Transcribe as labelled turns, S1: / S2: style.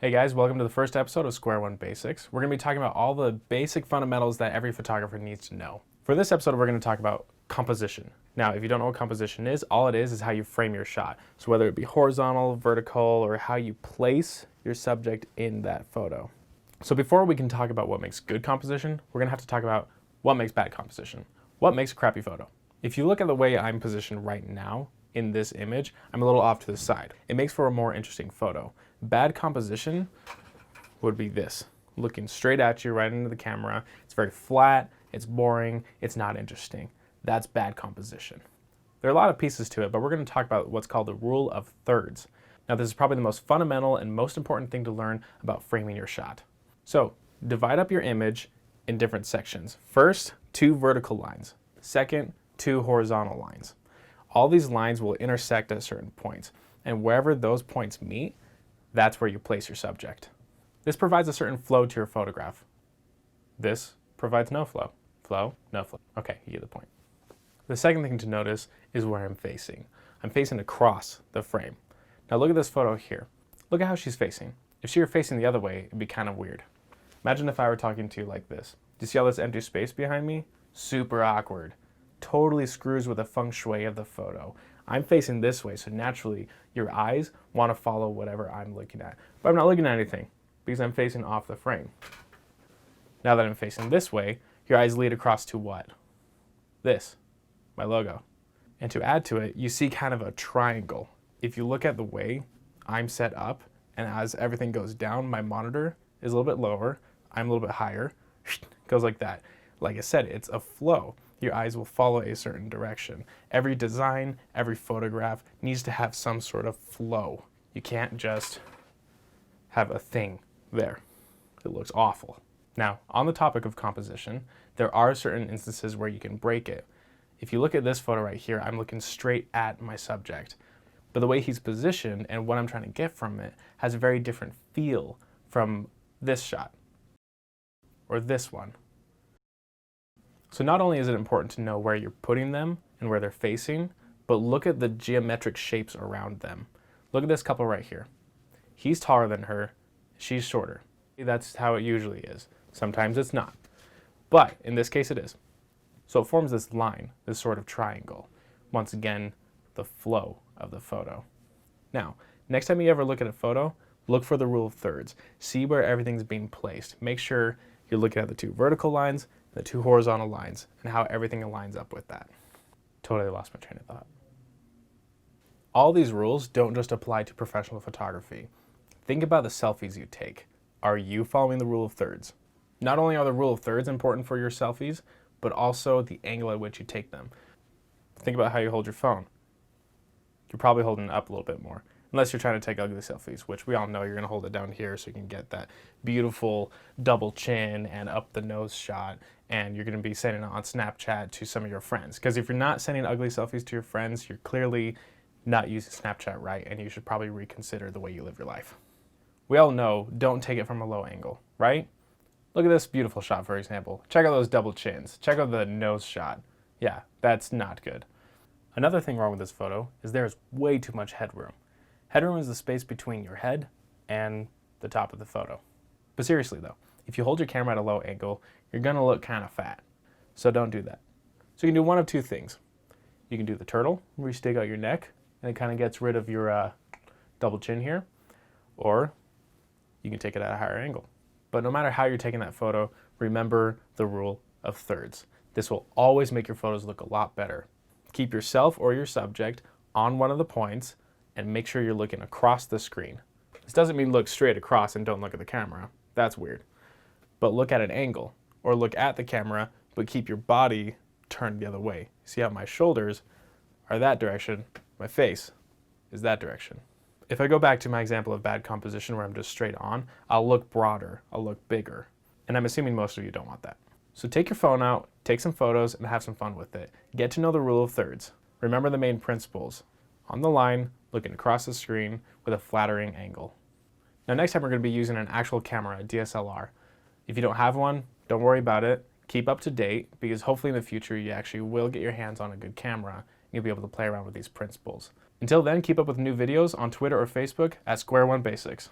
S1: Hey guys, welcome to the first episode of Square One Basics. We're going to be talking about all the basic fundamentals that every photographer needs to know. For this episode, we're going to talk about composition. Now, if you don't know what composition is, all it is how you frame your shot. So whether it be horizontal, vertical, or how you place your subject in that photo. So before we can talk about what makes good composition, we're going to have to talk about what makes bad composition. What makes a crappy photo? If you look at the way I'm positioned right now in this image, I'm a little off to the side. It makes for a more interesting photo. Bad composition would be this, looking straight at you right into the camera. It's very flat, it's boring, it's not interesting. That's bad composition. There are a lot of pieces to it, but we're going to talk about what's called the rule of thirds. Now, this is probably the most fundamental and most important thing to learn about framing your shot. So, divide up your image in different sections. First, 2 vertical lines. Second, 2 horizontal lines. All these lines will intersect at certain points, and wherever those points meet, that's where you place your subject. This provides a certain flow to your photograph. This provides no flow. Flow, no flow. Okay, you get the point. The second thing to notice is where I'm facing. I'm facing across the frame. Now look at this photo here. Look at how she's facing. If she were facing the other way, it'd be kind of weird. Imagine if I were talking to you like this. Do you see all this empty space behind me? Super awkward. Totally screws with the feng shui of the photo. I'm facing this way, so naturally your eyes want to follow whatever I'm looking at. But I'm not looking at anything because I'm facing off the frame. Now that I'm facing this way, your eyes lead across to what? This, my logo. And to add to it, you see kind of a triangle. If you look at the way I'm set up, and as everything goes down, my monitor is a little bit lower, I'm a little bit higher, goes like that. Like I said, it's a flow. Your eyes will follow a certain direction. Every design, every photograph needs to have some sort of flow. You can't just have a thing there. It looks awful. Now, on the topic of composition, there are certain instances where you can break it. If you look at this photo right here, I'm looking straight at my subject. But the way he's positioned and what I'm trying to get from it has a very different feel from this shot or this one. So not only is it important to know where you're putting them and where they're facing, but look at the geometric shapes around them. Look at this couple right here. He's taller than her, she's shorter. That's how it usually is. Sometimes it's not. But in this case it is. So it forms this line, this sort of triangle. Once again, the flow of the photo. Now, next time you ever look at a photo, look for the rule of thirds. See where everything's being placed. Make sure you're looking at the 2 vertical lines, the 2 horizontal lines, and how everything aligns up with that. Totally lost my train of thought. All these rules don't just apply to professional photography. Think about the selfies you take. Are you following the rule of thirds? Not only are the rule of thirds important for your selfies, but also the angle at which you take them. Think about how you hold your phone. You're probably holding it up a little bit more. Unless you're trying to take ugly selfies, which we all know you're going to hold it down here so you can get that beautiful double chin and up the nose shot, and you're going to be sending it on Snapchat to some of your friends. Because if you're not sending ugly selfies to your friends, you're clearly not using Snapchat right, and you should probably reconsider the way you live your life. We all know, don't take it from a low angle, right? Look at this beautiful shot, for example. Check out those double chins. Check out the nose shot. Yeah, that's not good. Another thing wrong with this photo is there's way too much headroom. Headroom is the space between your head and the top of the photo. But seriously though, if you hold your camera at a low angle, you're gonna look kind of fat. So don't do that. So you can do one of 2 things. You can do the turtle, where you stick out your neck, and it kind of gets rid of your double chin here. Or you can take it at a higher angle. But no matter how you're taking that photo, remember the rule of thirds. This will always make your photos look a lot better. Keep yourself or your subject on one of the points, and make sure you're looking across the screen. This doesn't mean look straight across and don't look at the camera. That's weird. But look at an angle, or look at the camera, but keep your body turned the other way. See how my shoulders are that direction, my face is that direction. If I go back to my example of bad composition where I'm just straight on, I'll look broader, I'll look bigger. And I'm assuming most of you don't want that. So take your phone out, take some photos, and have some fun with it. Get to know the rule of thirds. Remember the main principles. On the line, looking across the screen with a flattering angle. Now next time we're going to be using an actual camera, a DSLR. If you don't have one, don't worry about it. Keep up to date, because hopefully in the future you actually will get your hands on a good camera and you'll be able to play around with these principles. Until then, keep up with new videos on Twitter or Facebook at Square One Basics.